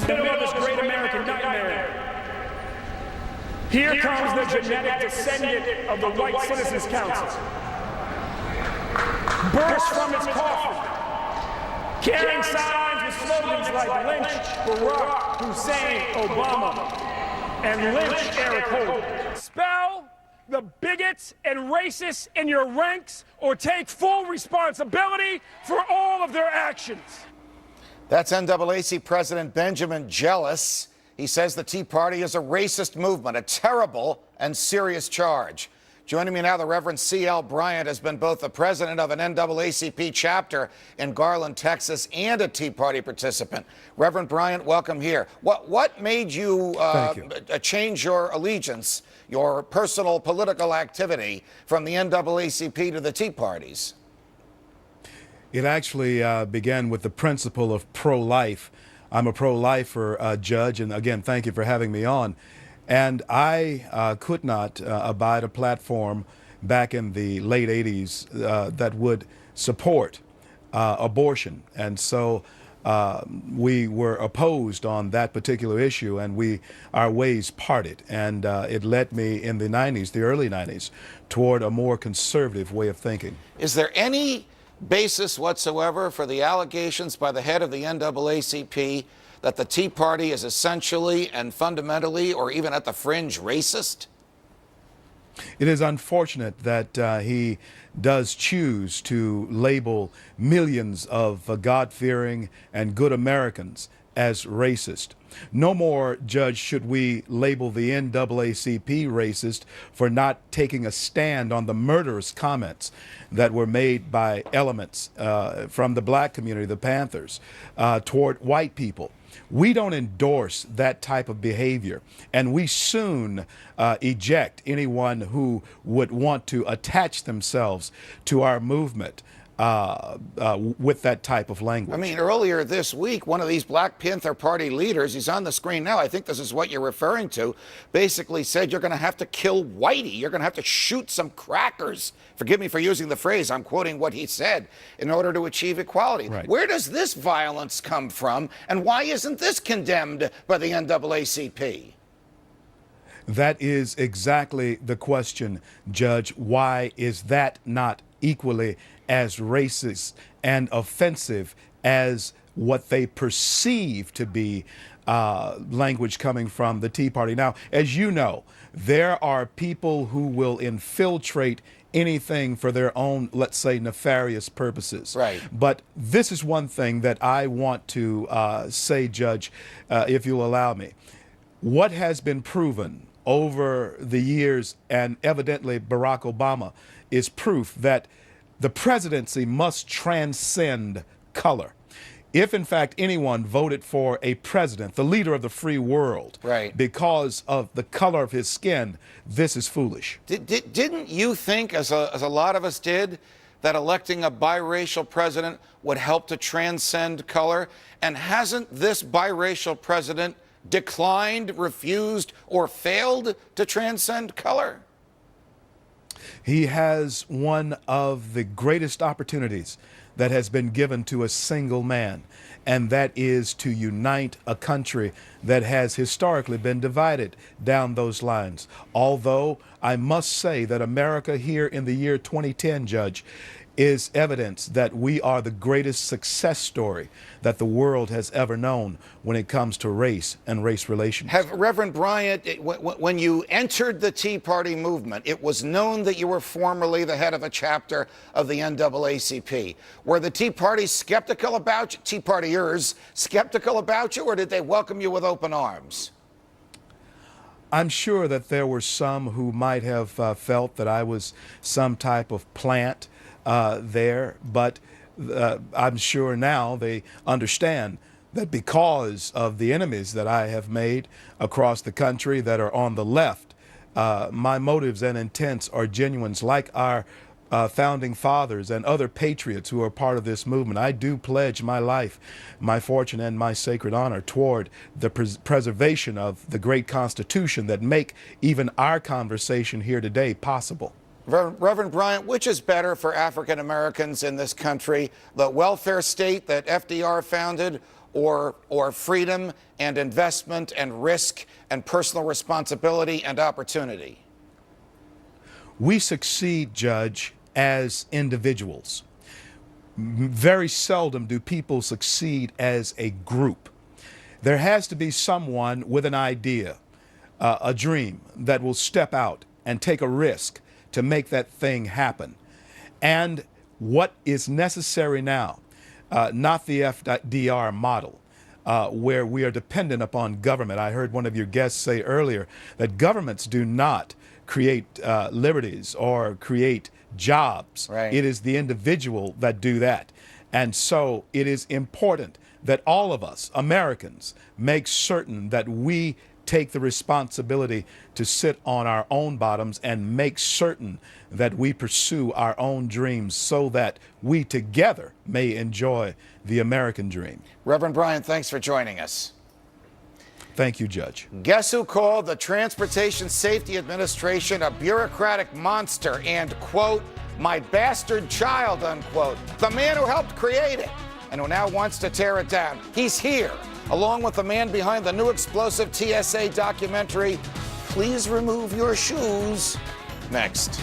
middle of this great American nightmare, here comes the genetic descendant of the White Citizens Council, burst from its coffin, carrying signs with slogans like lynch Barack Hussein Obama and lynch Eric Holder. Expel the bigots and racists in your ranks or take full responsibility for all of their actions. That's NAACP President Benjamin Jealous. He says the Tea Party is a racist movement, a terrible and serious charge. Joining me now, the Reverend C.L. Bryant has been both the president of an NAACP chapter in Garland, Texas, and a Tea Party participant. Reverend Bryant, welcome here. What made you, change your allegiance, your personal political activity from the NAACP to the Tea Parties? It actually began with the principle of pro-life. I'm a pro-lifer, Judge, and again, thank you for having me on. And I could not abide a platform back in the late 80s that would support abortion. And so we were opposed on that particular issue, and our ways parted. And it led me in the 90s, the early 90s, toward a more conservative way of thinking. Is there any basis whatsoever for the allegations by the head of the NAACP that the Tea Party is essentially and fundamentally, or even at the fringe, racist? It is unfortunate that he does choose to label millions of God-fearing and good Americans as racist. No more, Judge, should we label the NAACP racist for not taking a stand on the murderous comments that were made by elements from the black community, the Panthers, toward white people. We don't endorse that type of behavior, and we soon eject anyone who would want to attach themselves to our movement with that type of language. I mean, earlier this week, one of these Black Panther Party leaders, he's on the screen now, I think this is what you're referring to, basically said you're going to have to kill Whitey. You're going to have to shoot some crackers. Forgive me for using the phrase, I'm quoting what he said, in order to achieve equality. Right. Where does this violence come from, and why isn't this condemned by the NAACP? That is exactly the question, Judge. Why is that not equally as racist and offensive as what they perceive to be language coming from the Tea Party? Now, as you know, there are people who will infiltrate anything for their own, let's say, nefarious purposes. Right. But this is one thing that I want to say, Judge, if you'll allow me. What has been proven over the years, and evidently Barack Obama, is proof that the presidency must transcend color. If, in fact, anyone voted for a president, the leader of the free world, right, because of the color of his skin, this is foolish. Didn't you think, as a lot of us did, that electing a biracial president would help to transcend color? And hasn't this biracial president declined, refused, or failed to transcend color? He has one of the greatest opportunities that has been given to a single man, and that is to unite a country that has historically been divided down those lines. Although I must say that America here in the year 2010, Judge, is evidence that we are the greatest success story that the world has ever known when it comes to race and race relations. Reverend Bryant, when you entered the Tea Party movement, it was known that you were formerly the head of a chapter of the NAACP. Were the Tea Party skeptical about you, Tea Partiers skeptical about you, or did they welcome you with open arms? I'm sure that there were some who might have felt that I was some type of plant there, but I'm sure now they understand that because of the enemies that I have made across the country that are on the left, my motives and intents are genuine, like our founding fathers and other patriots who are part of this movement. I do pledge my life, my fortune, and my sacred honor toward the preservation of the great Constitution that make even our conversation here today possible. Reverend Bryant, which is better for African Americans in this country, the welfare state that FDR founded, or freedom and investment and risk and personal responsibility and opportunity? We succeed, Judge, as individuals. Very seldom do people succeed as a group. There has to be someone with an idea, a dream that will step out and take a risk to make that thing happen. And what is necessary now, not the FDR model, where we are dependent upon government. I heard one of your guests say earlier that governments do not create liberties or create jobs. Right. It is the individual that do that. And so it is important that all of us, Americans, make certain that we take the responsibility to sit on our own bottoms and make certain that we pursue our own dreams so that we together may enjoy the American dream. Reverend Bryant, thanks for joining us. Thank you, Judge. Guess who called the Transportation Safety Administration a bureaucratic monster and, quote, my bastard child, unquote? The man who helped create it and who now wants to tear it down. He's here, along with the man behind the new explosive TSA documentary, Please Remove Your Shoes. Next.